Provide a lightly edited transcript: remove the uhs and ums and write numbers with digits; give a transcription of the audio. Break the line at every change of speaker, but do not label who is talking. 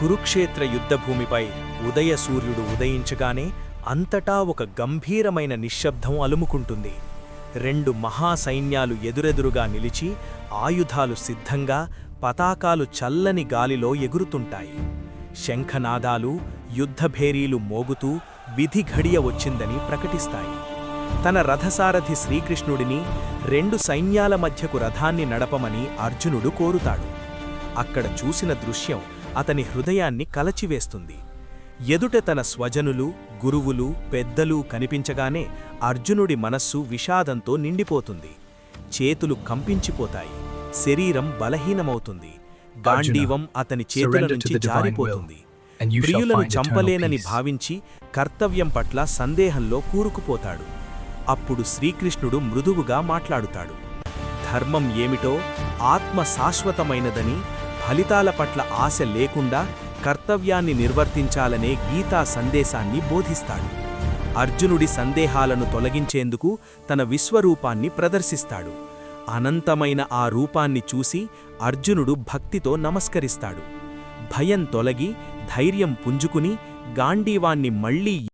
కురుక్షేత్ర యుద్ధభూమిపై ఉదయసూర్యుడు ఉదయించగానే అంతటా ఒక గంభీరమైన నిశ్శబ్దం అలుముకుంటుంది. రెండు మహాసైన్యాలు ఎదురెదురుగా నిలిచి ఆయుధాలు సిద్ధంగా పతాకాలు చల్లని గాలిలో ఎగురుతుంటాయి. శంఖనాదాలు యుద్ధభేరీలు మోగుతూ విధి ఘడియ వచ్చిందని ప్రకటిస్తాయి. తన రథసారథి శ్రీకృష్ణుడిని రెండు సైన్యాల మధ్యకు రథాన్ని నడపమని అర్జునుడు కోరుతాడు. అక్కడ చూసిన దృశ్యం అతని హృదయాన్ని కలచివేస్తుంది. ఎదుట తన స్వజనులు, గురువులు, పెద్దలు కనిపించగానే అర్జునుడి మనస్సు విషాదంతో నిండిపోతుంది. చేతులు కంపించిపోతాయి, శరీరం బలహీనమవుతుంది, గాంధీవం అతని చేతుల నుంచి జారిపోతుంది. ప్రియులను చంపలేనని భావించి కర్తవ్యం పట్ల సందేహంలో కూరుకుపోతాడు. అప్పుడు శ్రీకృష్ణుడు మృదువుగా మాట్లాడుతాడు. ధర్మం ఏమిటో, ఆత్మ శాశ్వతమైనదని, ఫలితాల పట్ల ఆశ లేకుండా కర్తవ్యాన్ని నిర్వర్తించాలనే గీతా సందేశాన్ని బోధిస్తాడు. అర్జునుడి సందేహాలను తొలగించేందుకు తన విశ్వరూపాన్ని ప్రదర్శిస్తాడు. అనంతమైన ఆ రూపాన్ని చూసి అర్జునుడు భక్తితో నమస్కరిస్తాడు. భయం తొలగి ధైర్యం పుంజుకుని గాంధీవాన్ని మళ్లీ